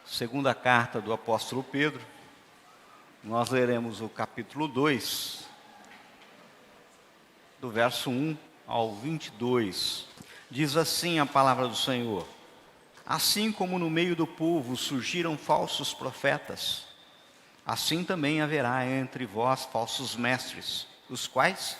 Segunda carta do apóstolo Pedro, nós leremos o capítulo 2, do verso 1 ao 22. Diz assim a palavra do Senhor: assim como no meio do povo surgiram falsos profetas, assim também haverá entre vós falsos mestres, os quais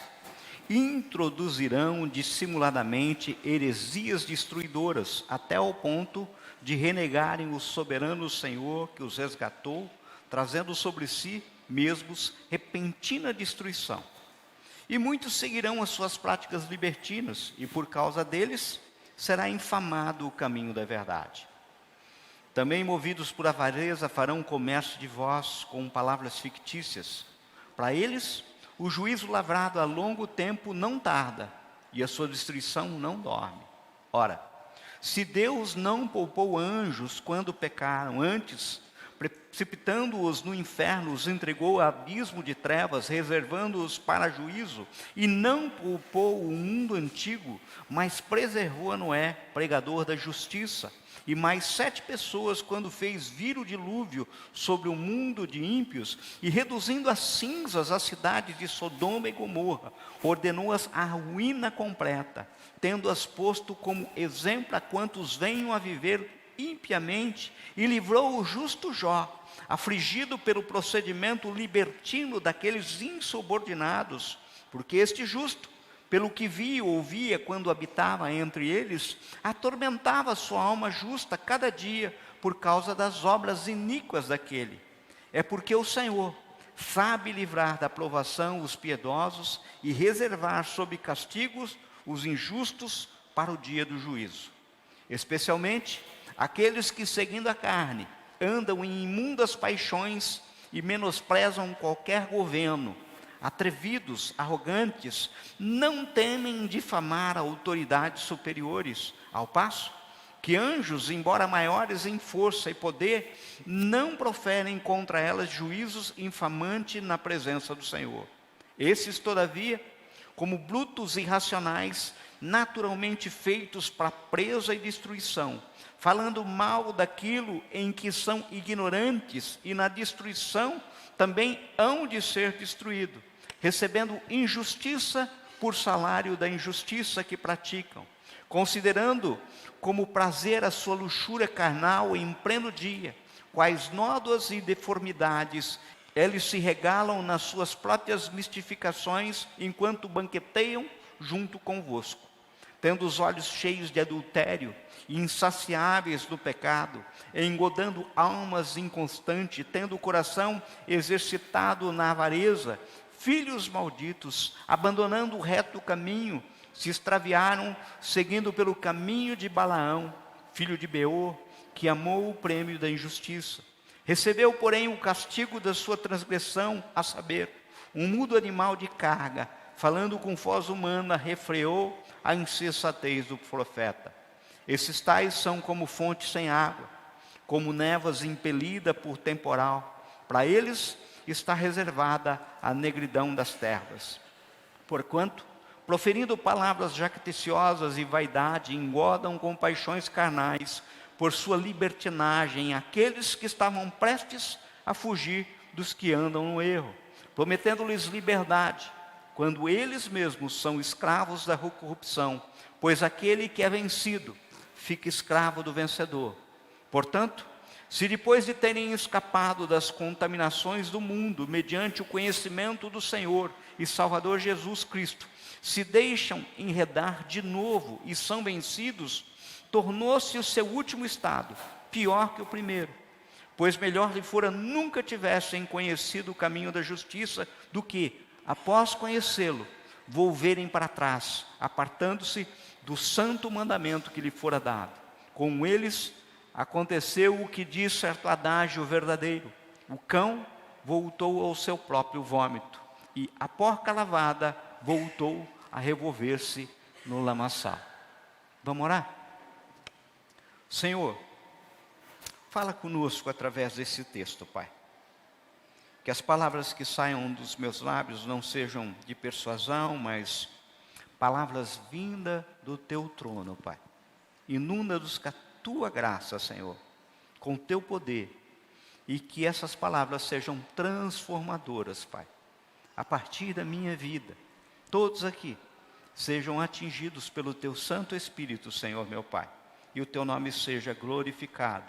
introduzirão dissimuladamente heresias destruidoras, até ao ponto de renegarem o soberano Senhor que os resgatou, trazendo sobre si mesmos repentina destruição. E muitos seguirão as suas práticas libertinas, e por causa deles será infamado o caminho da verdade. Também, movidos por avareza, farão comércio de vós com palavras fictícias. Para eles, o juízo lavrado há longo tempo não tarda, e a sua destruição não dorme. Ora, se Deus não poupou anjos quando pecaram, antes, precipitando-os no inferno, os entregou a abismo de trevas, reservando-os para juízo, e não poupou o mundo antigo, mas preservou a Noé, pregador da justiça, e mais 7 pessoas, quando fez vir o dilúvio sobre o mundo de ímpios, e reduzindo a cinzas a cidade de Sodoma e Gomorra, ordenou-as à ruína completa, tendo-as posto como exemplo a quantos venham a viver impiamente, e livrou o justo Jó, afligido pelo procedimento libertino daqueles insubordinados, porque este justo, pelo que via ou ouvia quando habitava entre eles, atormentava sua alma justa cada dia por causa das obras iníquas daquele. É porque o Senhor sabe livrar da provação os piedosos e reservar sob castigos os injustos para o dia do juízo. Especialmente aqueles que, seguindo a carne, andam em imundas paixões e menosprezam qualquer governo, atrevidos, arrogantes, não temem difamar autoridades superiores, ao passo que anjos, embora maiores em força e poder, não proferem contra elas juízos infamantes na presença do Senhor. Esses, todavia, como brutos irracionais, naturalmente feitos para presa e destruição, falando mal daquilo em que são ignorantes, e na destruição também hão de ser destruídos, recebendo injustiça por salário da injustiça que praticam, considerando como prazer a sua luxúria carnal em pleno dia, quais nódoas e deformidades eles se regalam nas suas próprias mistificações, enquanto banqueteiam junto convosco, tendo os olhos cheios de adultério e insaciáveis no pecado, engodando almas inconstantes, tendo o coração exercitado na avareza, filhos malditos, abandonando o reto caminho, se extraviaram, seguindo pelo caminho de Balaão, filho de Beor, que amou o prêmio da injustiça. Recebeu, porém, o castigo da sua transgressão, a saber, um mudo animal de carga, falando com voz humana, refreou a insensatez do profeta. Esses tais são como fonte sem água, como névoas impelida por temporal. Para eles está reservada a negridão das terras. Porquanto, proferindo palavras jactanciosas e vaidade, engodam com paixões carnais, por sua libertinagem, aqueles que estavam prestes a fugir dos que andam no erro, prometendo-lhes liberdade, quando eles mesmos são escravos da corrupção, pois aquele que é vencido fica escravo do vencedor. Portanto, se depois de terem escapado das contaminações do mundo, mediante o conhecimento do Senhor e Salvador Jesus Cristo, se deixam enredar de novo e são vencidos, tornou-se o seu último estado pior que o primeiro, pois melhor lhe fora nunca tivessem conhecido o caminho da justiça, do que, após conhecê-lo, volverem para trás, apartando-se do santo mandamento que lhe fora dado. Com eles aconteceu o que diz certo adágio verdadeiro: o cão voltou ao seu próprio vômito, e a porca lavada voltou a revolver-se no lamaçal. Vamos orar? Senhor, fala conosco através desse texto, Pai. Que as palavras que saiam dos meus lábios não sejam de persuasão, mas palavras vindas do Teu trono, Pai. Inunda-nos com a Tua graça, Senhor. com o teu poder, e que essas palavras sejam transformadoras, Pai. A partir da minha vida, todos aqui sejam atingidos pelo teu Santo Espírito, Senhor meu Pai, e o teu nome seja glorificado.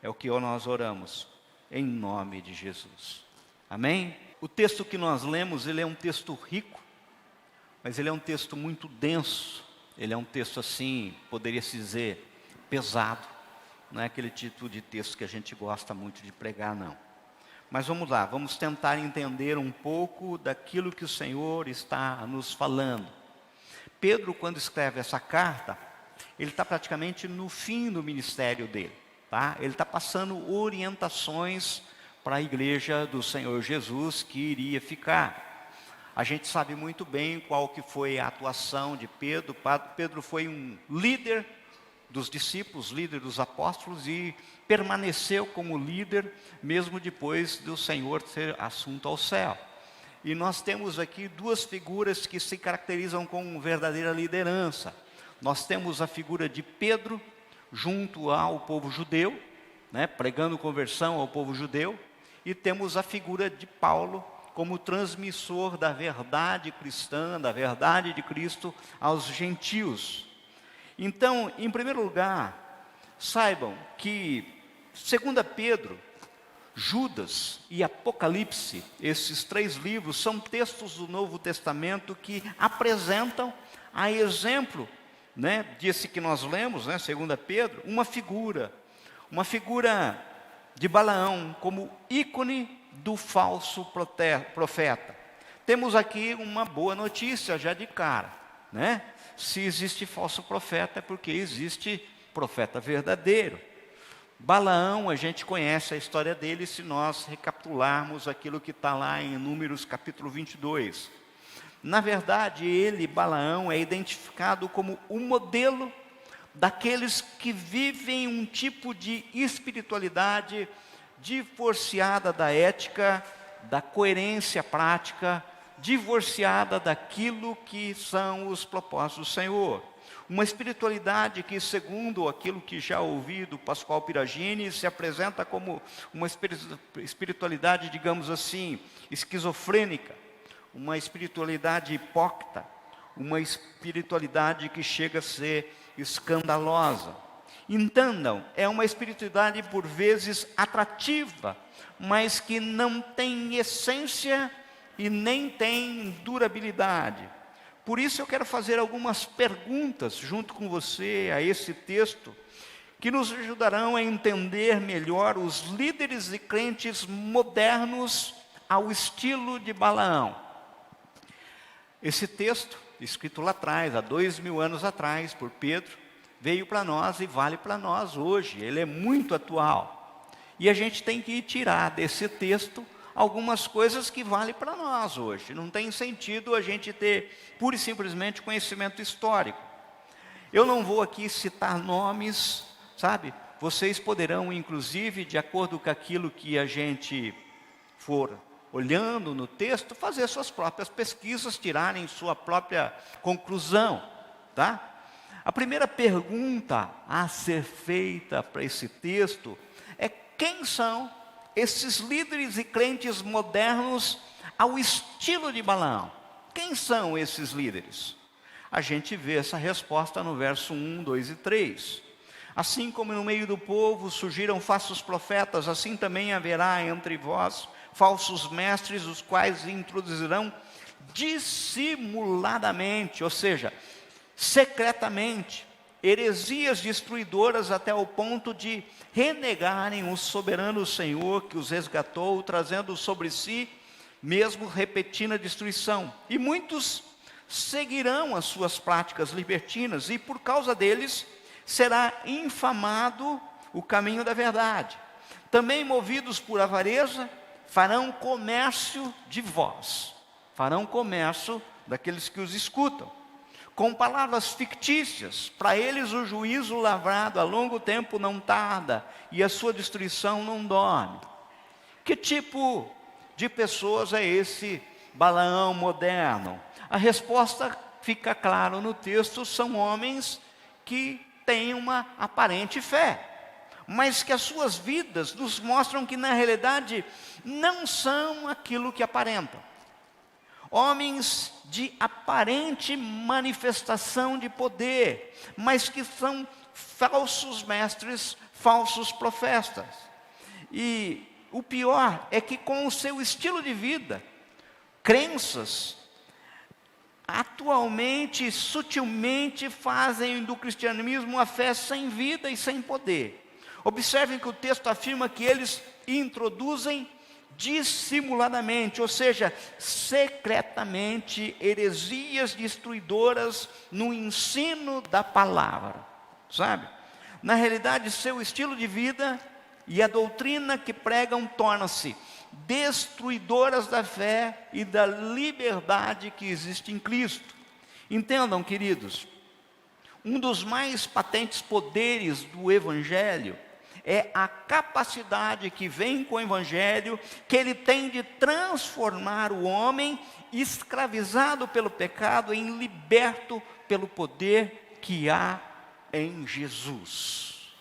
É o que nós oramos, em nome de Jesus. Amém? O texto que nós lemos, ele é um texto rico, mas ele é um texto muito denso. Ele é um texto assim, poderia-se dizer, pesado. Não é aquele tipo de texto que a gente gosta muito de pregar, não. Mas vamos lá, vamos tentar entender um pouco daquilo que o Senhor está nos falando. Pedro, quando escreve essa carta, ele está praticamente no fim do ministério dele. Tá? Ele está passando orientações para a igreja do Senhor Jesus que iria ficar. A gente sabe muito bem qual que foi a atuação de Pedro. Pedro foi um líder dos discípulos, líder dos apóstolos, e permaneceu como líder mesmo depois do Senhor ser assunto ao céu. E nós temos aqui duas figuras que se caracterizam com verdadeira liderança. Nós temos a figura de Pedro junto ao povo judeu, né, pregando conversão ao povo judeu, e temos a figura de Paulo como transmissor da verdade cristã, da verdade de Cristo aos gentios. Então, em primeiro lugar, saibam que, segundo Pedro, Judas e Apocalipse, esses três livros, são textos do Novo Testamento que apresentam, a exemplo, né, desse que nós lemos, né, segundo Pedro, uma figura de Balaão como ícone do falso profeta. Temos aqui uma boa notícia já de cara, né? Se existe falso profeta é porque existe profeta verdadeiro. Balaão, a gente conhece a história dele se nós recapitularmos aquilo que está lá em Números capítulo 22. Na verdade, Balaão, é identificado como um modelo daqueles que vivem um tipo de espiritualidade divorciada da ética, da coerência prática, divorciada daquilo que são os propósitos do Senhor. Uma espiritualidade que, segundo aquilo que já ouvi do Pascoal Piragini, se apresenta como uma espiritualidade, digamos assim, esquizofrênica, uma espiritualidade hipócrita, uma espiritualidade que chega a ser escandalosa. Entendam, é uma espiritualidade por vezes atrativa, mas que não tem essência e nem tem durabilidade. Por isso eu quero fazer algumas perguntas junto com você a esse texto, que nos ajudarão a entender melhor os líderes e crentes modernos ao estilo de Balaão. Esse texto, escrito lá atrás, há 2000 anos atrás, por Pedro, veio para nós e vale para nós hoje. Ele é muito atual. E a gente tem que tirar desse texto algumas coisas que valem para nós hoje. Não tem sentido a gente ter pura e simplesmente conhecimento histórico. Eu não vou aqui citar nomes, sabe? Vocês poderão, inclusive, de acordo com aquilo que a gente for olhando no texto, fazer suas próprias pesquisas, tirarem sua própria conclusão, tá? A primeira pergunta a ser feita para esse texto é: quem são esses líderes e crentes modernos ao estilo de Balaão? Quem são esses líderes? A gente vê essa resposta no verso 1, 2 e 3. Assim como no meio do povo surgiram falsos profetas, assim também haverá entre vós falsos mestres, os quais introduzirão dissimuladamente, ou seja, secretamente, heresias destruidoras até o ponto de renegarem o soberano Senhor que os resgatou, trazendo sobre si mesmo repetida destruição. E muitos seguirão as suas práticas libertinas, e por causa deles será infamado o caminho da verdade. Também movidos por avareza, farão comércio de vós, farão comércio daqueles que os escutam, com palavras fictícias. Para eles o juízo lavrado a longo tempo não tarda, e a sua destruição não dorme. Que tipo de pessoas é esse Balaão moderno? A resposta fica clara no texto: são homens que têm uma aparente fé, mas que as suas vidas nos mostram que na realidade não são aquilo que aparentam. Homens de aparente manifestação de poder, mas que são falsos mestres, falsos profetas. E o pior é que com o seu estilo de vida, crenças, atualmente, sutilmente fazem do cristianismo uma fé sem vida e sem poder. Observem que o texto afirma que eles introduzem dissimuladamente, ou seja, secretamente, heresias destruidoras no ensino da palavra, sabe? Na realidade, seu estilo de vida e a doutrina que pregam tornam-se destruidoras da fé e da liberdade que existe em Cristo. Entendam, queridos, um dos mais patentes poderes do Evangelho é a capacidade que vem com o Evangelho, que ele tem de transformar o homem escravizado pelo pecado em liberto pelo poder que há em Jesus.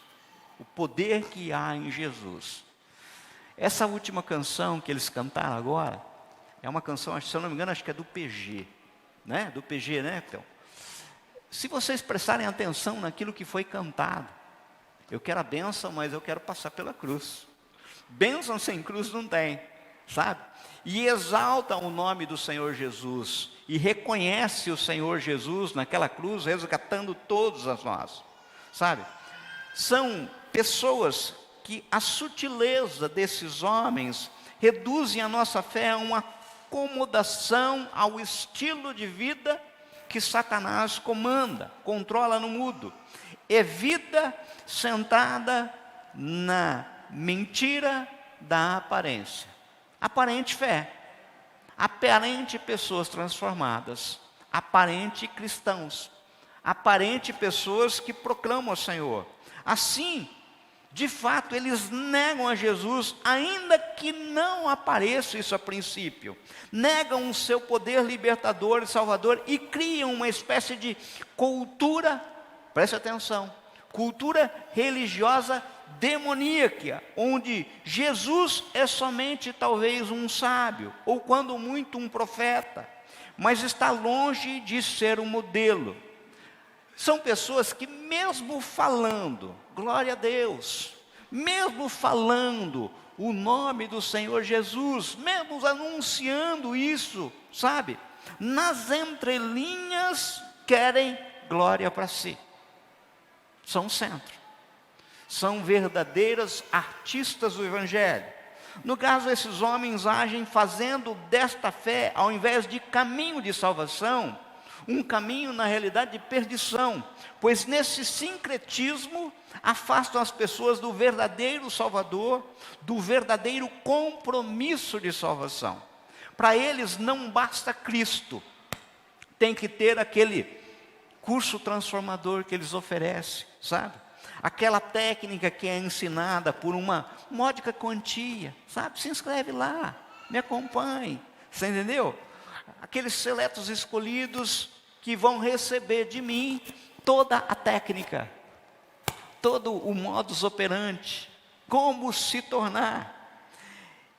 O poder que há em Jesus. Essa última canção que eles cantaram agora, é uma canção, se eu não me engano, acho que é do PG, né? Do PG, né? Então, se vocês prestarem atenção naquilo que foi cantado, eu quero a bênção, mas eu quero passar pela cruz. Bênção sem cruz não tem, sabe? E exalta o nome do Senhor Jesus, e reconhece o Senhor Jesus naquela cruz, resgatando todos a nós, sabe? São pessoas que a sutileza desses homens reduzem a nossa fé a uma acomodação ao estilo de vida que Satanás comanda, controla no mundo. É vida sentada na mentira da aparência. Aparente fé, aparente pessoas transformadas, aparente cristãos, aparente pessoas que proclamam o Senhor. Assim, de fato, eles negam a Jesus, ainda que não apareça isso a princípio. Negam o seu poder libertador e salvador e criam uma espécie de cultura, preste atenção, cultura religiosa demoníaca, onde Jesus é somente talvez um sábio, ou quando muito um profeta, mas está longe de ser um modelo. São pessoas que mesmo falando, glória a Deus, mesmo falando o nome do Senhor Jesus, mesmo anunciando isso, sabe? Nas entrelinhas querem glória para si. São o centro. São verdadeiros artistas do Evangelho. No caso, esses homens agem fazendo desta fé, ao invés de caminho de salvação, um caminho, na realidade, de perdição, pois nesse sincretismo afastam as pessoas do verdadeiro Salvador, do verdadeiro compromisso de salvação. Para eles não basta Cristo, tem que ter aquele curso transformador que eles oferecem, sabe? Aquela técnica que é ensinada por uma módica quantia, sabe? Se inscreve lá, me acompanhe, você entendeu? Aqueles seletos escolhidos que vão receber de mim toda a técnica, todo o modus operandi, como se tornar.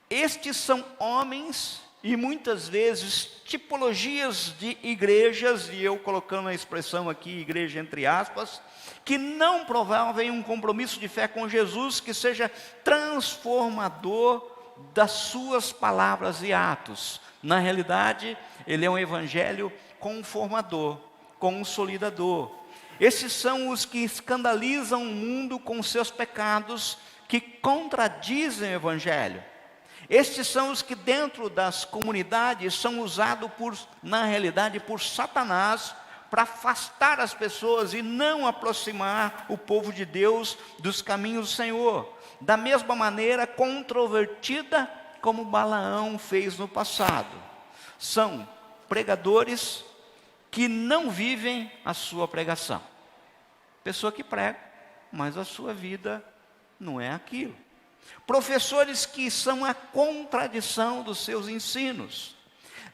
Estes são homens e muitas vezes tipologias de igrejas, e eu colocando a expressão aqui, igreja entre aspas, que não promovem um compromisso de fé com Jesus que seja transformador das suas palavras e atos. Na realidade, ele é um evangelho conformador, consolidador. Esses são os que escandalizam o mundo com seus pecados, que contradizem o evangelho. Estes são os que dentro das comunidades são usados na realidade por Satanás para afastar as pessoas e não aproximar o povo de Deus dos caminhos do Senhor. Da mesma maneira controvertida como Balaão fez no passado. São pregadores que não vivem a sua pregação. Pessoa que prega, mas a sua vida não é aquilo. Professores que são a contradição dos seus ensinos.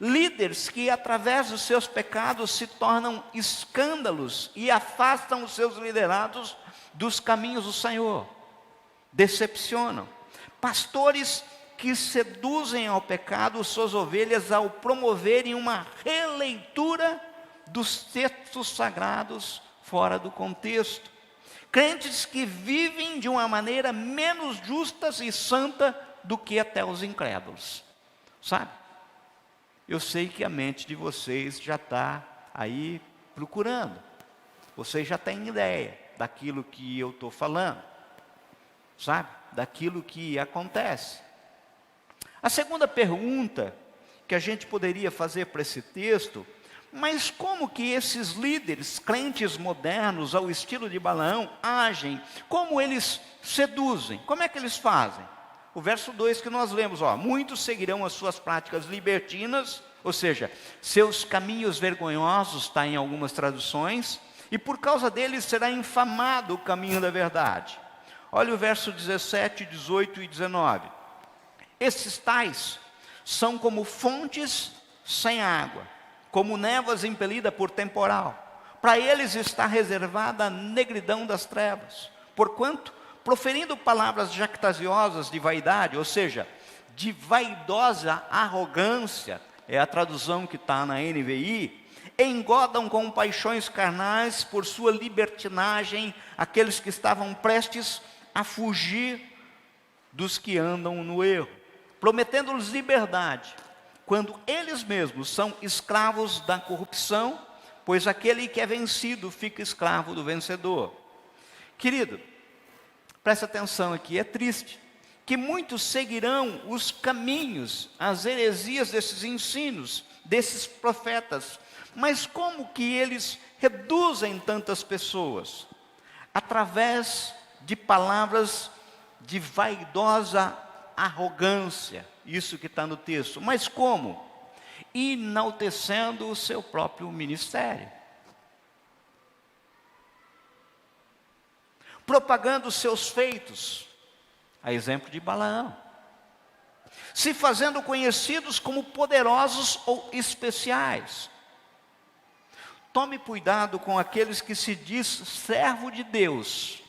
Líderes que através dos seus pecados se tornam escândalos e afastam os seus liderados dos caminhos do Senhor. decepcionam. Pastores que seduzem ao pecado suas ovelhas ao promoverem uma releitura dos textos sagrados fora do contexto. Crentes que vivem de uma maneira menos justa e santa do que até os incrédulos. Sabe? Eu sei que a mente de vocês já está aí procurando. Vocês já têm ideia daquilo que eu estou falando. Sabe? Daquilo que acontece. A segunda pergunta que a gente poderia fazer para esse texto: mas como que esses líderes, crentes modernos, ao estilo de Balaão, agem? Como eles seduzem? Como é que eles fazem? O verso 2 que nós lemos, muitos seguirão as suas práticas libertinas, ou seja, seus caminhos vergonhosos, está em algumas traduções, e por causa deles será infamado o caminho da verdade. Olha o verso 17, 18 e 19. Esses tais são como fontes sem água, como névoas impelida por temporal. Para eles está reservada a negridão das trevas, porquanto, proferindo palavras jactanciosas de vaidade, ou seja, de vaidosa arrogância, é a tradução que está na NVI, engodam com paixões carnais por sua libertinagem aqueles que estavam prestes a fugir dos que andam no erro, prometendo-lhes liberdade, quando eles mesmos são escravos da corrupção, pois aquele que é vencido fica escravo do vencedor. Querido, preste atenção aqui, é triste que muitos seguirão os caminhos, as heresias desses ensinos, desses profetas. Mas como que eles reduzem tantas pessoas? Através de palavras de vaidosa arrogância, isso que está no texto. Mas como? Enaltecendo o seu próprio ministério, propagando os seus feitos, a exemplo de Balaão, se fazendo conhecidos como poderosos ou especiais. Tome cuidado com aqueles que se diz servo de Deus,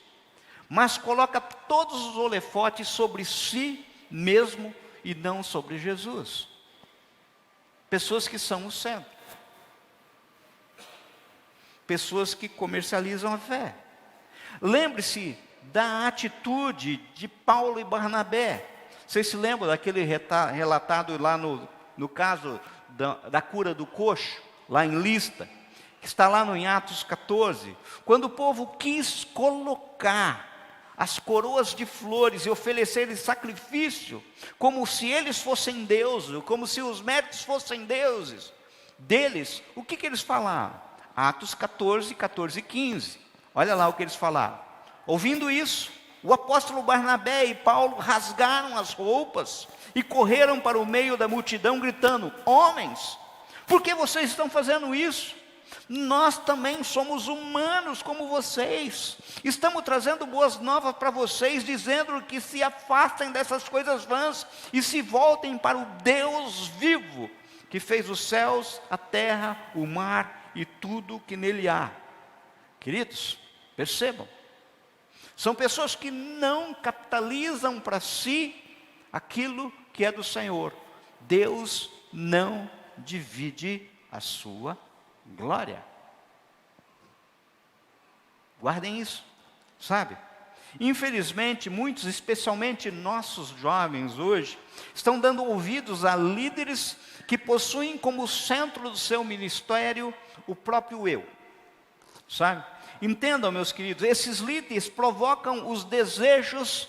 mas coloca todos os holofotes sobre si mesmo e não sobre Jesus. Pessoas que são o centro. Pessoas que comercializam a fé. Lembre-se da atitude de Paulo e Barnabé. Vocês se lembram daquele relatado lá no caso da cura do coxo, lá em Listra, que está lá em Atos 14, quando o povo quis colocar as coroas de flores e oferecer-lhes sacrifício, como se eles fossem deuses, como se os méritos fossem deuses deles. O que eles falaram? Atos 14, 14 e 15. Olha lá o que eles falaram. Ouvindo isso, o apóstolo Barnabé e Paulo rasgaram as roupas e correram para o meio da multidão gritando: homens, por que vocês estão fazendo isso? Nós também somos humanos como vocês. Estamos trazendo boas novas para vocês, dizendo que se afastem dessas coisas vãs e se voltem para o Deus vivo, que fez os céus, a terra, o mar e tudo que nele há. Queridos, percebam, são pessoas que não capitalizam para si aquilo que é do Senhor. Deus não divide a sua glória. Guardem isso, sabe? Infelizmente, muitos, especialmente nossos jovens hoje, estão dando ouvidos a líderes que possuem como centro do seu ministério o próprio eu, sabe? Entendam, meus queridos, esses líderes provocam os desejos,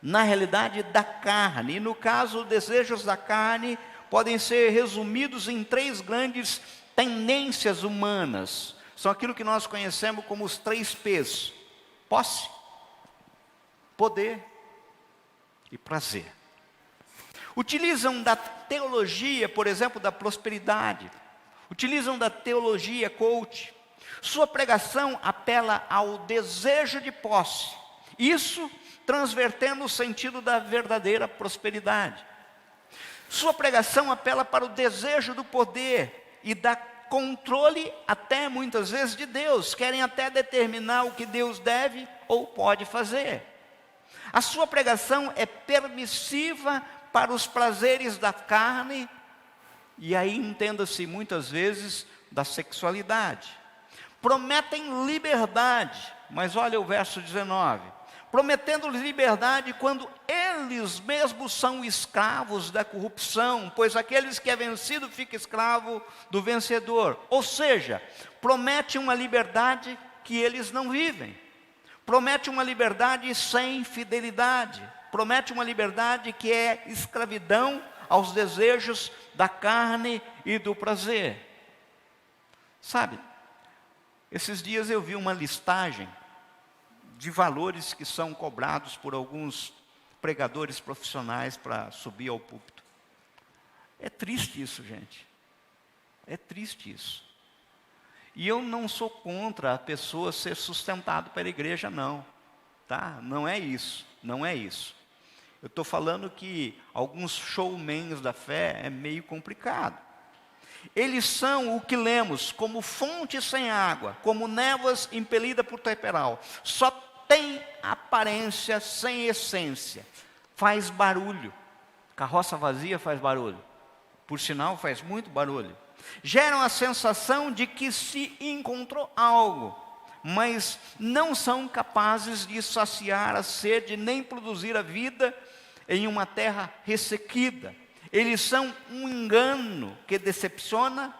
na realidade, da carne. E no caso, os desejos da carne podem ser resumidos em 3 grandes tendências humanas. São aquilo que nós conhecemos como os 3 P's: posse, poder e prazer. Utilizam da teologia, por exemplo, da prosperidade. Utilizam da teologia coach. Sua pregação apela ao desejo de posse. Isso transvertendo o sentido da verdadeira prosperidade. Sua pregação apela para o desejo do poder e da controle, até muitas vezes, de Deus. Querem até determinar o que Deus deve ou pode fazer. A sua pregação é permissiva para os prazeres da carne, e aí entenda-se muitas vezes da sexualidade. Prometem liberdade, mas olha o verso 19. Prometendo liberdade quando eles mesmos são escravos da corrupção, pois aqueles que é vencido fica escravo do vencedor. Ou seja, promete uma liberdade que eles não vivem. Promete uma liberdade sem fidelidade. Promete uma liberdade que é escravidão aos desejos da carne e do prazer. Sabe, esses dias eu vi uma listagem de valores que são cobrados por alguns pregadores profissionais para subir ao púlpito. É triste isso, gente. É triste isso. E eu não sou contra a pessoa ser sustentada pela igreja, não. Tá? Não é isso, não é isso. Eu estou falando que alguns showmans da fé é meio complicado. Eles são o que lemos como fonte sem água, como névoas impelida por temporal. Só tem aparência sem essência. Faz barulho. Carroça vazia faz barulho. Por sinal, faz muito barulho. Geram a sensação de que se encontrou algo, mas não são capazes de saciar a sede, nem produzir a vida em uma terra ressequida. Eles são um engano que decepciona,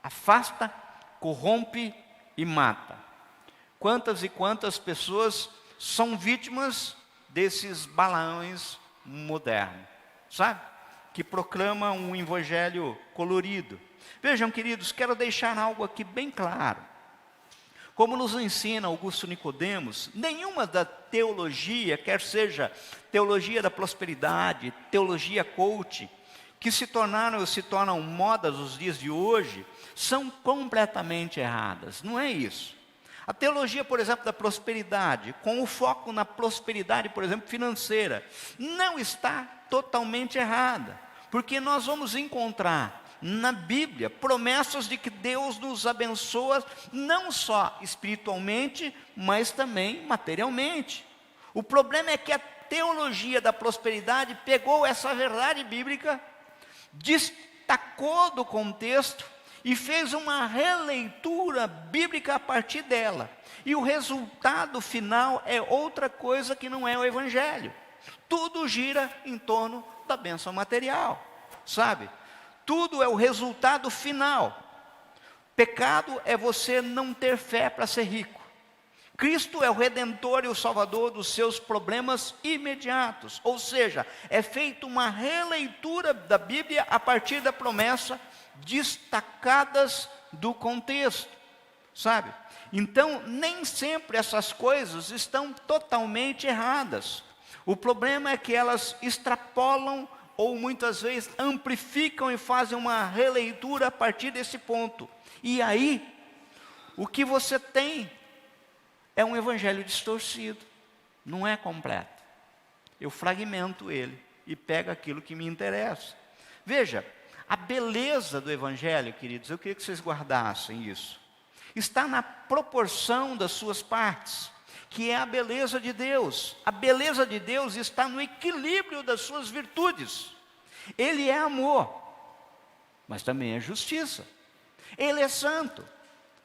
afasta, corrompe e mata. Quantas e quantas pessoas são vítimas desses Balaões modernos, sabe? Que proclamam um evangelho colorido. Vejam, queridos, quero deixar algo aqui bem claro. Como nos ensina Augusto Nicodemos, nenhuma da teologia, quer seja teologia da prosperidade, teologia coach, que se tornaram ou se tornam modas nos dias de hoje, são completamente erradas. Não é isso. A teologia, por exemplo, da prosperidade, com o foco na prosperidade, por exemplo, financeira, não está totalmente errada. Porque nós vamos encontrar na Bíblia promessas de que Deus nos abençoa não só espiritualmente, mas também materialmente. O problema é que a teologia da prosperidade pegou essa verdade bíblica, destacou do contexto e fez uma releitura bíblica a partir dela. E o resultado final é outra coisa que não é o evangelho. Tudo gira em torno da bênção material, sabe? Tudo é o resultado final. Pecado é você não ter fé para ser rico. Cristo é o Redentor e o Salvador dos seus problemas imediatos. Ou seja, é feita uma releitura da Bíblia a partir da promessa, destacadas do contexto, sabe? Então, nem sempre essas coisas estão totalmente erradas. O problema é que elas extrapolam ou muitas vezes amplificam e fazem uma releitura a partir desse ponto. E aí, o que você tem é um evangelho distorcido, não é completo. Eu fragmento ele e pego aquilo que me interessa. Veja, a beleza do evangelho, queridos, eu queria que vocês guardassem isso. Está na proporção das suas partes, que é a beleza de Deus. A beleza de Deus está no equilíbrio das suas virtudes. Ele é amor, mas também é justiça. Ele é santo,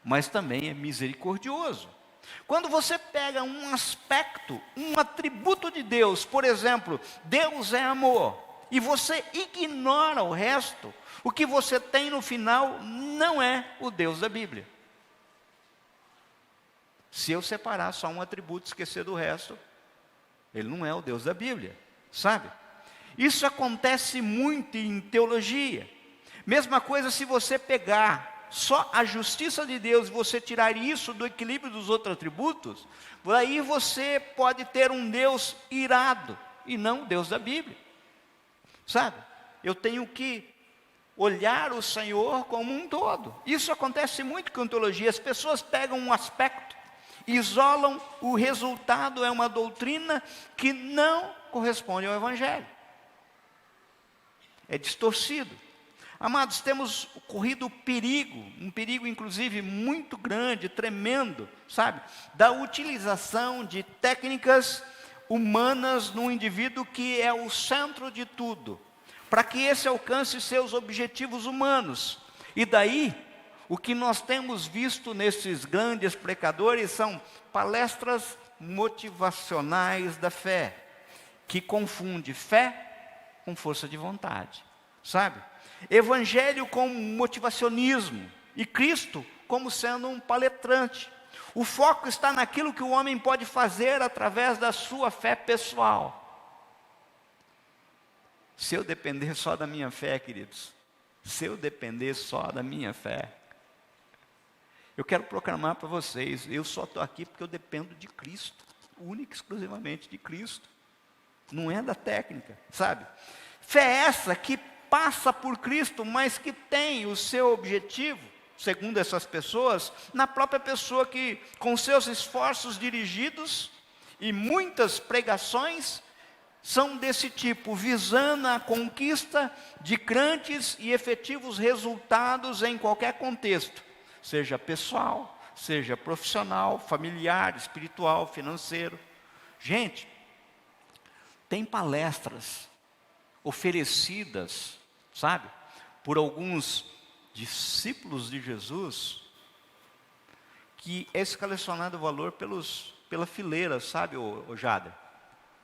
mas também é misericordioso. Quando você pega um aspecto, um atributo de Deus, por exemplo, Deus é amor, e você ignora o resto, o que você tem no final não é o Deus da Bíblia. Se eu separar só um atributo e esquecer do resto, ele não é o Deus da Bíblia, sabe? Isso acontece muito em teologia. Mesma coisa se você pegar só a justiça de Deus e você tirar isso do equilíbrio dos outros atributos, aí você pode ter um Deus irado e não o Deus da Bíblia, sabe? Eu tenho que olhar o Senhor como um todo. Isso acontece muito com teologia. As pessoas pegam um aspecto, isolam, o resultado é uma doutrina que não corresponde ao evangelho. É distorcido. Amados, temos corrido perigo, um perigo inclusive muito grande, tremendo, sabe? Da utilização de técnicas humanas no indivíduo que é o centro de tudo, para que esse alcance seus objetivos humanos. E daí, o que nós temos visto nesses grandes pregadores são palestras motivacionais da fé, que confunde fé com força de vontade, sabe? Evangelho com motivacionismo e Cristo como sendo um palestrante. O foco está naquilo que o homem pode fazer através da sua fé pessoal. Se eu depender só da minha fé, queridos, se eu depender só da minha fé, eu quero proclamar para vocês, eu só estou aqui porque eu dependo de Cristo, única e exclusivamente de Cristo, não é da técnica, sabe? Fé essa que passa por Cristo, mas que tem o seu objetivo, segundo essas pessoas, na própria pessoa que, com seus esforços dirigidos e muitas pregações, são desse tipo, visando a conquista de grandes e efetivos resultados em qualquer contexto, seja pessoal, seja profissional, familiar, espiritual, financeiro. Gente, tem palestras oferecidas, sabe, por alguns discípulos de Jesus, que é escalonado o valor pela fileira, sabe, ô Jader?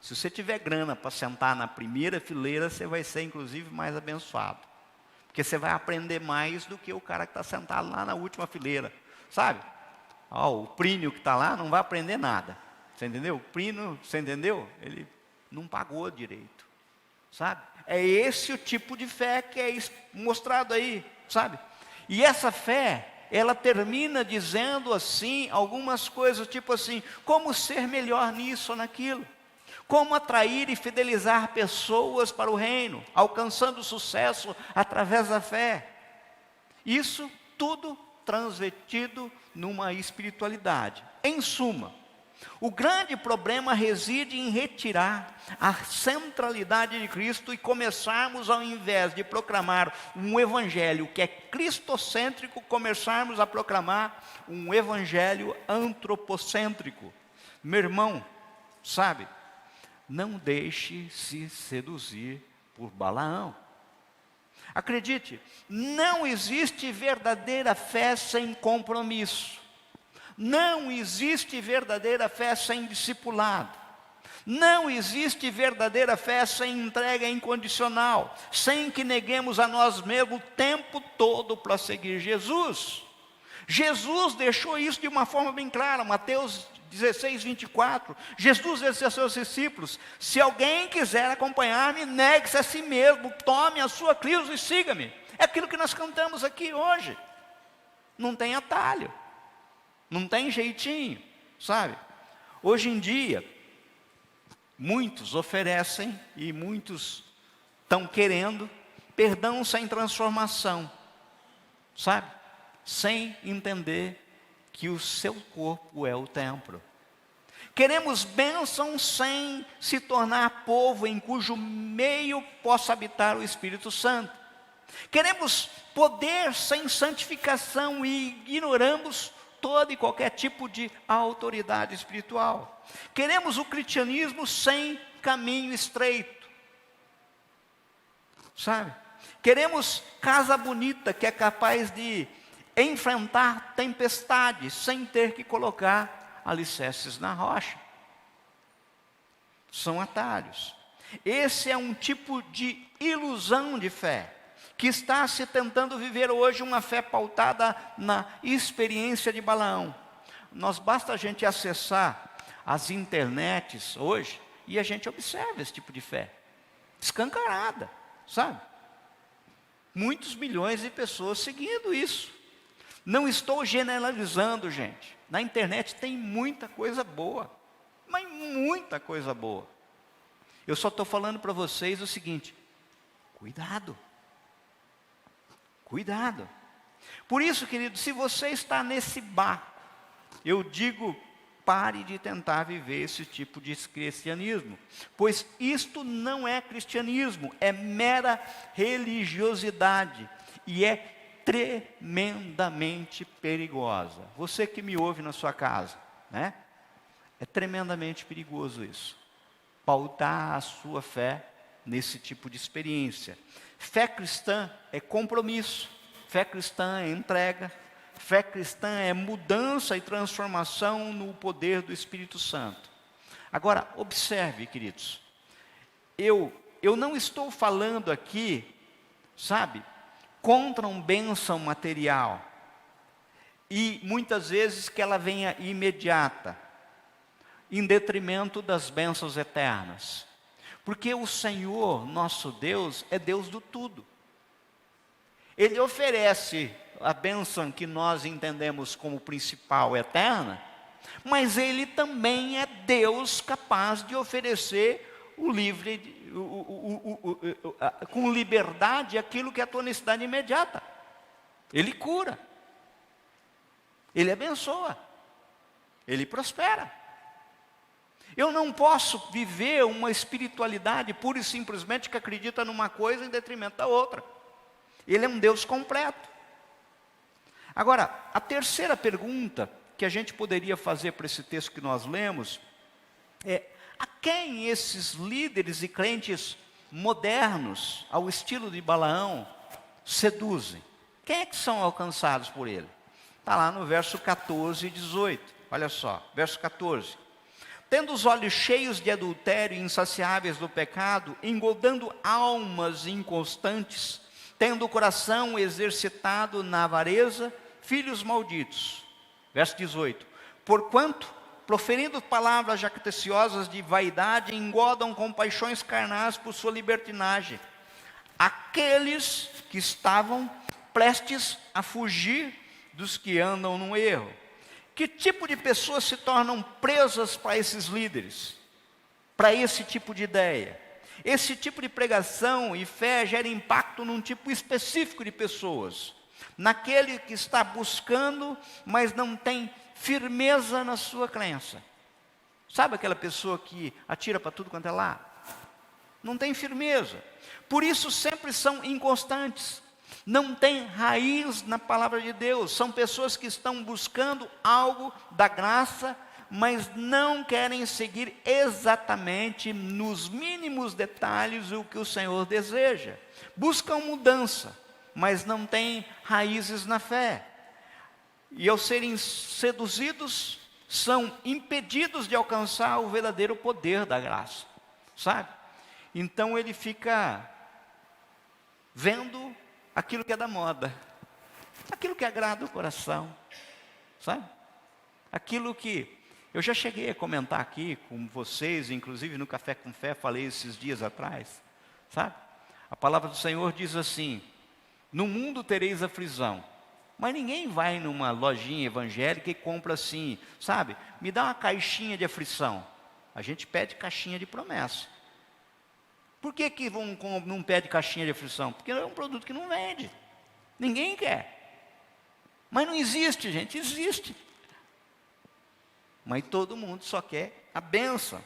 Se você tiver grana para sentar na primeira fileira, você vai ser inclusive mais abençoado, porque você vai aprender mais do que o cara que está sentado lá na última fileira, sabe? O Prínio que está lá não vai aprender nada, você entendeu? O Prínio, você entendeu? Ele não pagou direito, sabe? É esse o tipo de fé que é mostrado aí, sabe? E essa fé, ela termina dizendo assim, algumas coisas, tipo assim, como ser melhor nisso ou naquilo, como atrair e fidelizar pessoas para o reino, alcançando sucesso através da fé. Isso tudo transvertido numa espiritualidade. Em suma, o grande problema reside em retirar a centralidade de Cristo e começarmos, ao invés de proclamar um evangelho que é cristocêntrico, começarmos a proclamar um evangelho antropocêntrico. Meu irmão, sabe, não deixe se seduzir por Balaão. Acredite, não existe verdadeira fé sem compromisso. Não existe verdadeira fé sem discipulado. Não existe verdadeira fé sem entrega incondicional, sem que neguemos a nós mesmos o tempo todo para seguir Jesus. Jesus deixou isso de uma forma bem clara, Mateus 16, 24. Jesus disse aos seus discípulos: se alguém quiser acompanhar-me, negue-se a si mesmo, tome a sua cruz e siga-me. É aquilo que nós cantamos aqui hoje. Não tem atalho. Não tem jeitinho, sabe? Hoje em dia, muitos oferecem e muitos estão querendo perdão sem transformação, sabe? Sem entender que o seu corpo é o templo. Queremos bênção sem se tornar povo em cujo meio possa habitar o Espírito Santo. Queremos poder sem santificação e ignoramos todo e qualquer tipo de autoridade espiritual. Queremos o cristianismo sem caminho estreito, sabe? Queremos casa bonita que é capaz de enfrentar tempestades sem ter que colocar alicerces na rocha. São atalhos. Esse é um tipo de ilusão de fé, que está se tentando viver hoje uma fé pautada na experiência de Balaão. Basta a gente acessar as internets hoje e a gente observa esse tipo de fé, escancarada, sabe? Muitos milhões de pessoas seguindo isso. Não estou generalizando, gente. Na internet tem muita coisa boa, mas muita coisa boa. Eu só estou falando para vocês o seguinte: cuidado. Cuidado. Por isso, querido, se você está nesse barco, eu digo, pare de tentar viver esse tipo de cristianismo, pois isto não é cristianismo, é mera religiosidade e é tremendamente perigosa. Você que me ouve na sua casa, né? É tremendamente perigoso isso. pautar a sua fé nesse tipo de experiência. Fé cristã é compromisso, fé cristã é entrega, fé cristã é mudança e transformação no poder do Espírito Santo. Agora, observe, queridos, eu não estou falando aqui, sabe, contra uma bênção material, e muitas vezes que ela venha imediata, em detrimento das bênçãos eternas. Porque o Senhor, nosso Deus, é Deus do tudo. Ele oferece a bênção que nós entendemos como principal, eterna, mas Ele também é Deus capaz de oferecer o livre, com liberdade, aquilo que é a tua necessidade imediata. Ele cura, Ele abençoa, Ele prospera. Eu não posso viver uma espiritualidade pura e simplesmente que acredita numa coisa em detrimento da outra. Ele é um Deus completo. Agora, a terceira pergunta que a gente poderia fazer para esse texto que nós lemos é: a quem esses líderes e crentes modernos, ao estilo de Balaão, seduzem? Quem é que são alcançados por ele? Está lá no verso 14 e 18. Olha só, verso 14. Tendo os olhos cheios de adultério e insaciáveis do pecado, engodando almas inconstantes, tendo o coração exercitado na avareza, filhos malditos. Verso 18. Porquanto, proferindo palavras jactanciosas de vaidade, engodam com paixões carnais por sua libertinagem aqueles que estavam prestes a fugir dos que andam no erro. Que tipo de pessoas se tornam presas para esses líderes? Para esse tipo de ideia? Esse tipo de pregação e fé gera impacto num tipo específico de pessoas. Naquele que está buscando, mas não tem firmeza na sua crença. Sabe aquela pessoa que atira para tudo quanto é lá? Não tem firmeza. Por isso sempre são inconstantes. Não tem raiz na palavra de Deus. São pessoas que estão buscando algo da graça, mas não querem seguir exatamente nos mínimos detalhes o que o Senhor deseja. Buscam mudança, mas não têm raízes na fé. E ao serem seduzidos, são impedidos de alcançar o verdadeiro poder da graça, sabe? Então ele fica vendo aquilo que é da moda, aquilo que agrada o coração, sabe? Aquilo que eu já cheguei a comentar aqui com vocês, inclusive no Café com Fé, falei esses dias atrás, sabe? A palavra do Senhor diz assim: no mundo tereis aflição, mas ninguém vai numa lojinha evangélica e compra assim, sabe? Me dá uma caixinha de aflição. A gente pede caixinha de promessa. Por que não pede caixinha de aflição? Porque é um produto que não vende. Ninguém quer. Mas não existe, gente, existe. Mas todo mundo só quer a bênção.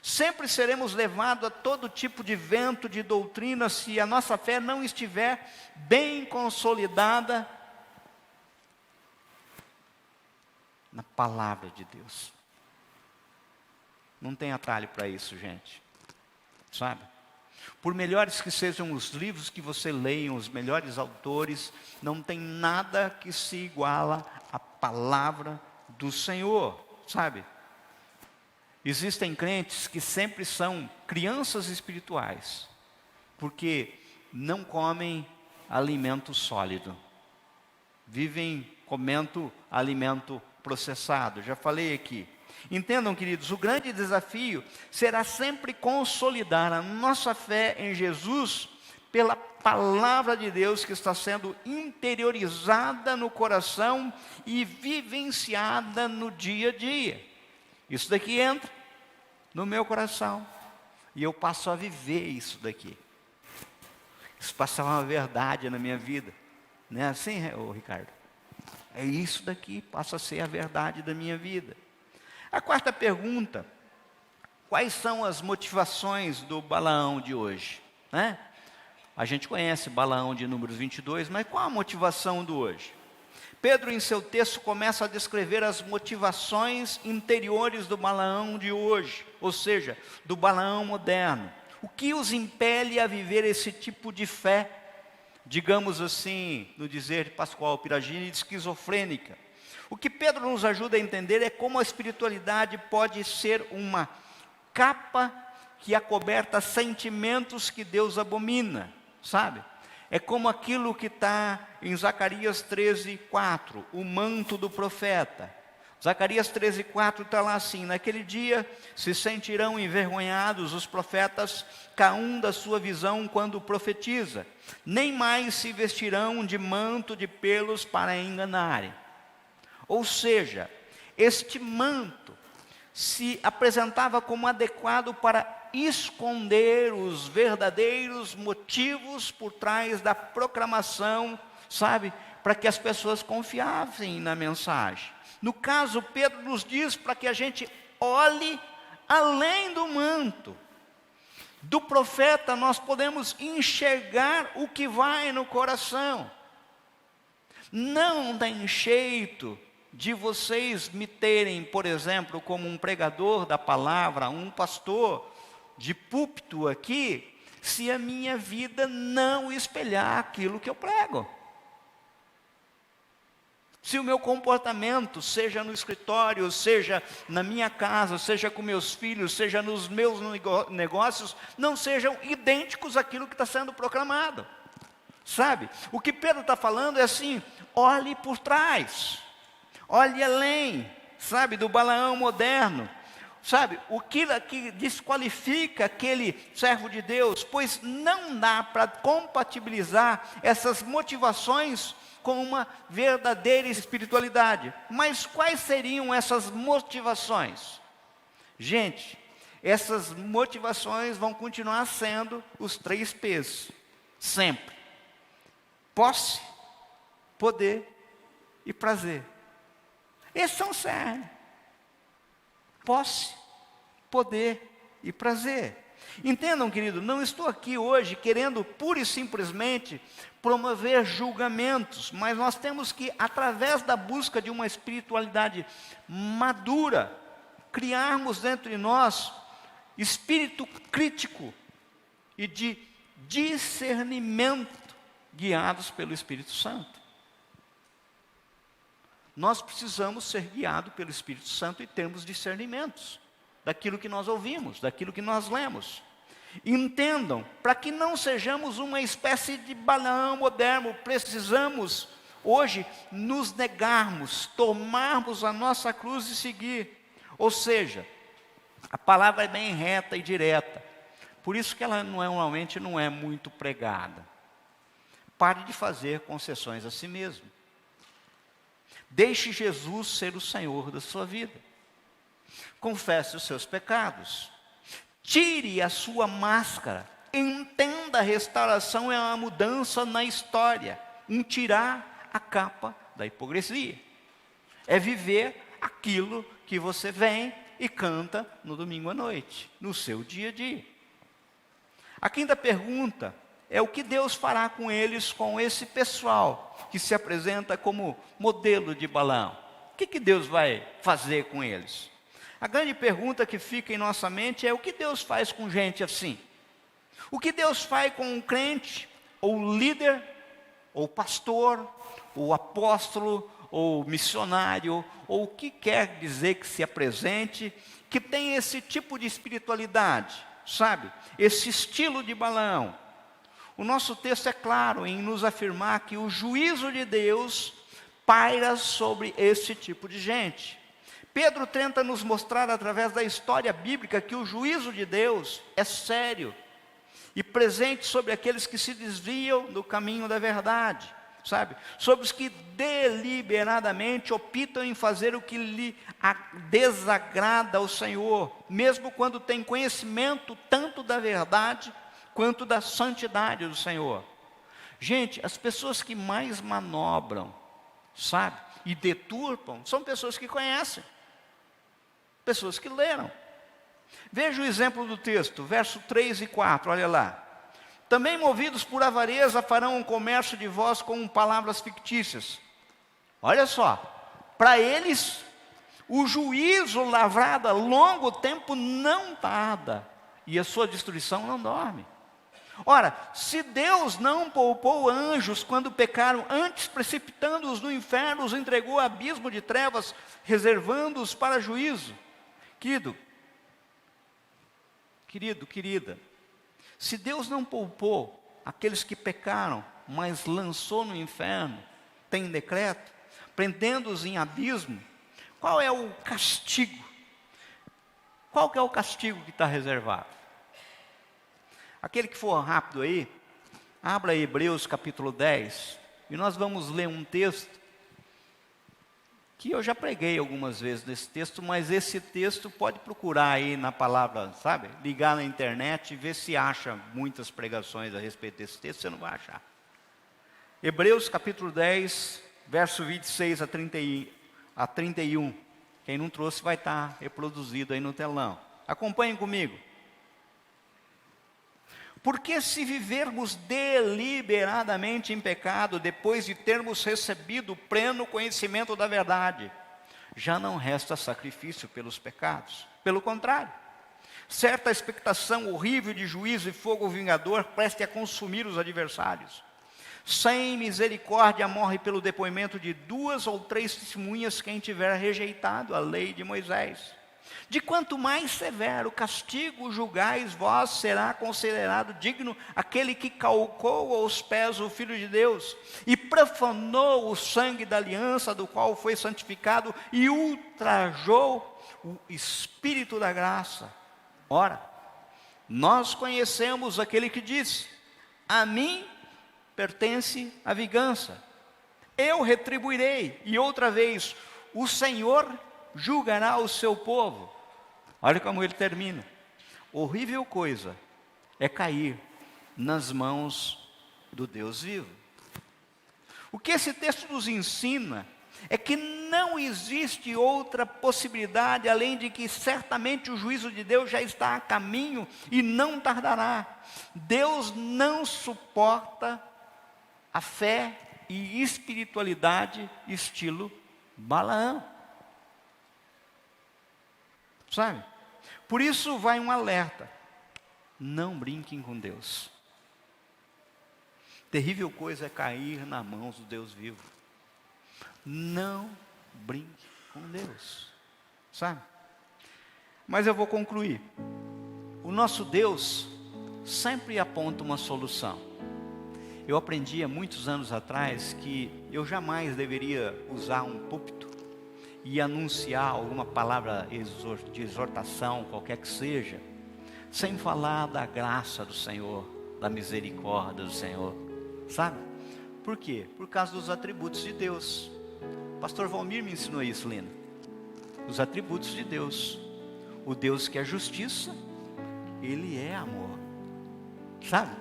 Sempre seremos levados a todo tipo de vento de doutrina se a nossa fé não estiver bem consolidada na palavra de Deus. Não tem atalho para isso, gente. Sabe? Por melhores que sejam os livros que você leia, os melhores autores, não tem nada que se iguala à palavra do Senhor, sabe? Existem crentes que sempre são crianças espirituais, porque não comem alimento sólido, vivem comendo alimento processado. Já falei aqui. Entendam, queridos, o grande desafio será sempre consolidar a nossa fé em Jesus pela palavra de Deus que está sendo interiorizada no coração e vivenciada no dia a dia. Isso daqui entra no meu coração e eu passo a viver isso daqui. Isso passa uma verdade na minha vida. Não é assim, Ricardo? É isso daqui, passa a ser a verdade da minha vida. A quarta pergunta: quais são as motivações do Balaão de hoje? A gente conhece Balaão de Números 22, mas qual a motivação do hoje? Pedro, em seu texto, começa a descrever as motivações interiores do Balaão de hoje, ou seja, do Balaão moderno. O que os impele a viver esse tipo de fé, digamos assim, no dizer de Pascoal Piragini, de esquizofrênica? O que Pedro nos ajuda a entender é como a espiritualidade pode ser uma capa que acoberta sentimentos que Deus abomina, sabe? É como aquilo que está em Zacarias 13:4, o manto do profeta. Zacarias 13:4 está lá assim: naquele dia se sentirão envergonhados os profetas, cada um da sua visão quando profetiza, nem mais se vestirão de manto de pelos para enganarem. Ou seja, este manto se apresentava como adequado para esconder os verdadeiros motivos por trás da proclamação, sabe? Para que as pessoas confiassem na mensagem. No caso, Pedro nos diz para que a gente olhe além do manto. Do profeta nós podemos enxergar o que vai no coração. Não tem jeito de vocês me terem, por exemplo, como um pregador da palavra, um pastor de púlpito aqui, se a minha vida não espelhar aquilo que eu prego. Se o meu comportamento, seja no escritório, seja na minha casa, seja com meus filhos, seja nos meus negócios, não sejam idênticos àquilo que está sendo proclamado. Sabe? O que Pedro está falando é assim: olhe por trás, olhe além, sabe, do Balaão moderno. Sabe, o que desqualifica aquele servo de Deus, pois não dá para compatibilizar essas motivações com uma verdadeira espiritualidade. Mas quais seriam essas motivações? Gente, essas motivações vão continuar sendo os 3 P's, sempre: posse, poder e prazer. Esses são sérios. Posse, poder e prazer. Entendam, querido, não estou aqui hoje querendo pura e simplesmente promover julgamentos, mas nós temos que, através da busca de uma espiritualidade madura, criarmos dentro de nós espírito crítico e de discernimento, guiados pelo Espírito Santo. Nós precisamos ser guiados pelo Espírito Santo e termos discernimentos daquilo que nós ouvimos, daquilo que nós lemos. Entendam, para que não sejamos uma espécie de Balaão moderno, precisamos hoje nos negarmos, tomarmos a nossa cruz e seguir. Ou seja, a palavra é bem reta e direta, por isso que ela normalmente não é muito pregada. Pare de fazer concessões a si mesmo. Deixe Jesus ser o Senhor da sua vida. Confesse os seus pecados. Tire a sua máscara. Entenda, a restauração é uma mudança na história. Um tirar a capa da hipocrisia. É viver aquilo que você vem e canta no domingo à noite, no seu dia a dia. A quinta pergunta é: o que Deus fará com eles, com esse pessoal que se apresenta como modelo de Balaão? O que Deus vai fazer com eles? A grande pergunta que fica em nossa mente é: o que Deus faz com gente assim? O que Deus faz com um crente, ou líder, ou pastor, ou apóstolo, ou missionário, ou o que quer dizer que se apresente, que tem esse tipo de espiritualidade, sabe? Esse estilo de Balaão. O nosso texto é claro em nos afirmar que o juízo de Deus paira sobre esse tipo de gente. Pedro tenta nos mostrar através da história bíblica que o juízo de Deus é sério e presente sobre aqueles que se desviam do caminho da verdade, sabe? Sobre os que deliberadamente optam em fazer o que lhe desagrada ao Senhor, mesmo quando tem conhecimento tanto da verdade quanto da santidade do Senhor. Gente, as pessoas que mais manobram, sabe, e deturpam, são pessoas que conhecem, pessoas que leram. Veja o exemplo do texto, verso 3 e 4, olha lá. Também movidos por avareza farão um comércio de vós com palavras fictícias. Olha só, para eles, o juízo lavrado a longo tempo não tarda, e a sua destruição não dorme. Ora, se Deus não poupou anjos quando pecaram, antes precipitando-os no inferno, os entregou ao abismo de trevas, reservando-os para juízo. Querida, se Deus não poupou aqueles que pecaram, mas lançou no inferno, tem decreto, prendendo-os em abismo, qual é o castigo? Qual que é o castigo que está reservado? Aquele que for rápido aí, abra Hebreus capítulo 10, e nós vamos ler um texto, que eu já preguei algumas vezes nesse texto, mas esse texto pode procurar aí na palavra, sabe? Ligar na internet e ver se acha muitas pregações a respeito desse texto, você não vai achar. Hebreus capítulo 10, verso 26 a 31. Quem não trouxe vai estar reproduzido aí no telão. Acompanhem comigo. Porque se vivermos deliberadamente em pecado, depois de termos recebido o pleno conhecimento da verdade, já não resta sacrifício pelos pecados. Pelo contrário, certa expectação horrível de juízo e fogo vingador preste a consumir os adversários. Sem misericórdia morre pelo depoimento de 2 ou 3 testemunhas quem tiver rejeitado a lei de Moisés. De quanto mais severo castigo julgais vós, será considerado digno aquele que calcou aos pés o Filho de Deus e profanou o sangue da aliança do qual foi santificado e ultrajou o Espírito da graça. Ora, nós conhecemos aquele que disse: a mim pertence a vingança, eu retribuirei, e outra vez o Senhor julgará o seu povo. Olha como ele termina: horrível coisa é cair nas mãos do Deus vivo. O que esse texto nos ensina é que não existe outra possibilidade, além de que certamente o juízo de Deus já está a caminho e não tardará. Deus não suporta a fé e espiritualidade estilo Balaão. Sabe? Por isso vai um alerta: não brinquem com Deus. Terrível coisa é cair nas mãos do Deus vivo. Não brinque com Deus. Sabe? Mas eu vou concluir. O nosso Deus sempre aponta uma solução. Eu aprendi há muitos anos atrás que eu jamais deveria usar um púlpito e anunciar alguma palavra de exortação, qualquer que seja, sem falar da graça do Senhor, da misericórdia do Senhor, sabe? Por quê? Por causa dos atributos de Deus. O pastor Valmir me ensinou isso, Lina. Os atributos de Deus. O Deus que é justiça, Ele é amor, sabe?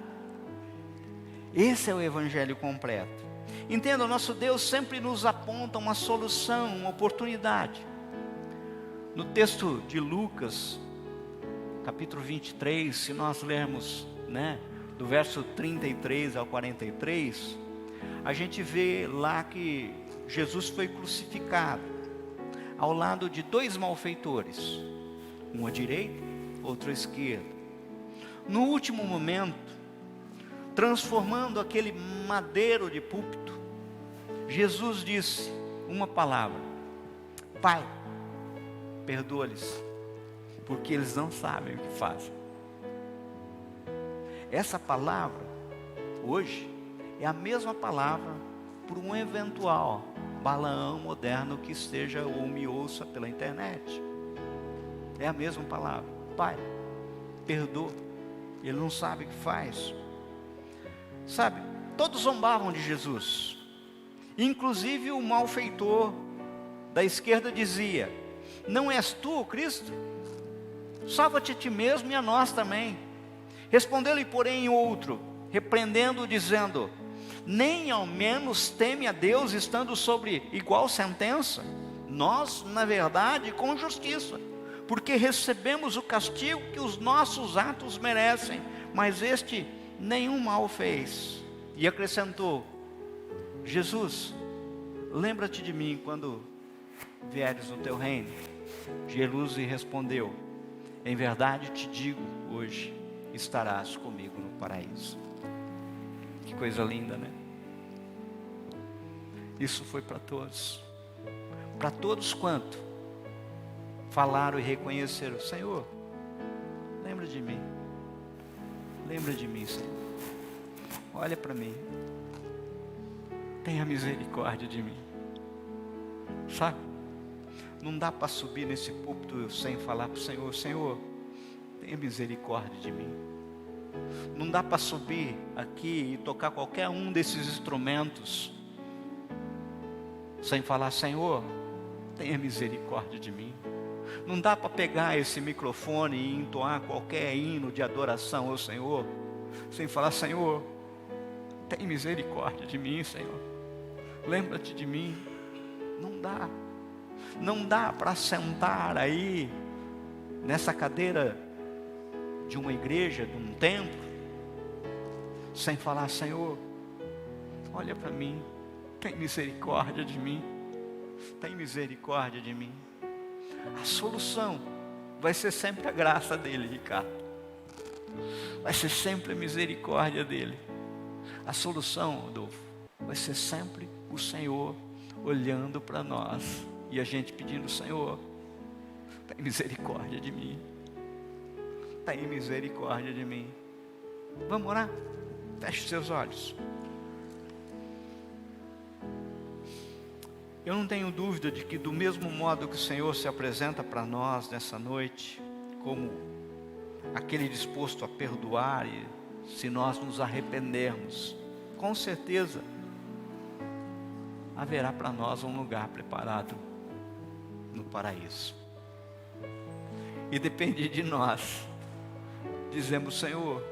Esse é o evangelho completo. Entenda, o nosso Deus sempre nos aponta uma solução, uma oportunidade. No texto de Lucas, capítulo 23, se nós lermos, do verso 33 ao 43, a gente vê lá que Jesus foi crucificado ao lado de 2 malfeitores, um à direita, outro à esquerda. No último momento, transformando aquele madeiro de púlpito, Jesus disse uma palavra: Pai, perdoa-lhes, porque eles não sabem o que fazem. Essa palavra, hoje, é a mesma palavra para um eventual Balaão moderno que esteja ou me ouça pela internet. É a mesma palavra: Pai, perdoa, ele não sabe o que faz. Sabe, todos zombavam de Jesus. Inclusive o malfeitor da esquerda dizia: não és tu o Cristo? Salva-te a ti mesmo e a nós também. Respondeu-lhe, porém, outro, repreendendo, dizendo: nem ao menos teme a Deus, estando sobre igual sentença? Nós, na verdade, com justiça, porque recebemos o castigo que os nossos atos merecem, mas este nenhum mal fez. E acrescentou: Jesus, lembra-te de mim quando vieres no teu reino. Jesus lhe respondeu: em verdade te digo, hoje estarás comigo no paraíso. Que coisa linda, né? Isso foi para todos. Para todos quanto falaram e reconheceram: Senhor, lembra de mim. Lembra de mim, Senhor. Olha para mim. Tenha misericórdia de mim. Sabe? Não dá para subir nesse púlpito sem falar para o Senhor: Senhor, tenha misericórdia de mim. Não dá para subir aqui e tocar qualquer um desses instrumentos sem falar: Senhor, tenha misericórdia de mim. Não dá para pegar esse microfone e entoar qualquer hino de adoração ao Senhor sem falar: Senhor, tenha misericórdia de mim, Senhor. Lembra-te de mim. Não dá. Não dá para sentar aí nessa cadeira de uma igreja, de um templo, sem falar: Senhor, olha para mim, tem misericórdia de mim, tem misericórdia de mim. A solução vai ser sempre a graça dele, Ricardo. Vai ser sempre a misericórdia dele. A solução, Rodolfo, vai ser sempre o Senhor olhando para nós e a gente pedindo: Senhor, tem misericórdia de mim. Tem misericórdia de mim. Vamos orar? Feche seus olhos. Eu não tenho dúvida de que, do mesmo modo que o Senhor se apresenta para nós nessa noite, como aquele disposto a perdoar, e se nós nos arrependermos, com certeza haverá para nós um lugar preparado no paraíso. E depende de nós dizemos: Senhor,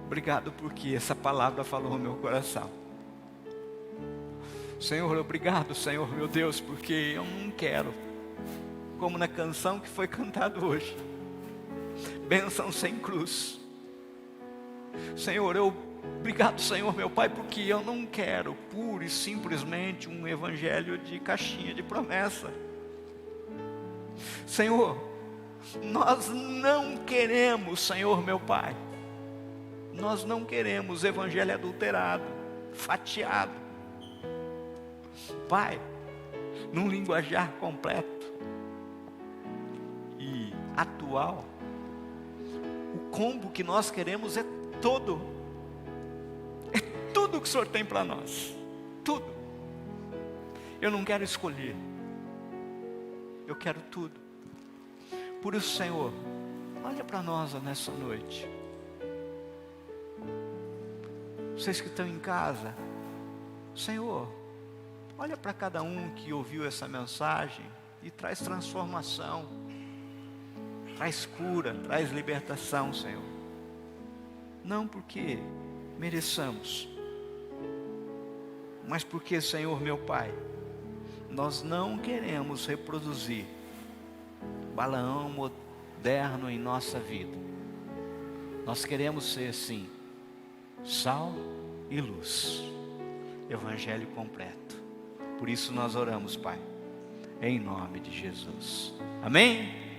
obrigado porque essa palavra falou no meu coração. Senhor, obrigado, Senhor meu Deus, porque eu não quero, como na canção que foi cantada hoje, bênção sem cruz. Senhor, obrigado, Senhor meu Pai, porque eu não quero pura e simplesmente um evangelho de caixinha de promessa. Senhor, nós não queremos, Senhor meu Pai, nós não queremos evangelho adulterado, fatiado. Pai, num linguajar completo e atual, o combo que nós queremos é tudo que o Senhor tem para nós, tudo. Eu não quero escolher, eu quero tudo. Por isso, Senhor, olha para nós nessa noite. Vocês que estão em casa, Senhor, olha para cada um que ouviu essa mensagem e traz transformação, traz cura, traz libertação, Senhor. Não porque mereçamos, mas porque, Senhor meu Pai, nós não queremos reproduzir Balaão moderno em nossa vida. Nós queremos ser, sim, sal e luz, evangelho completo. Por isso nós oramos, Pai, em nome de Jesus. Amém?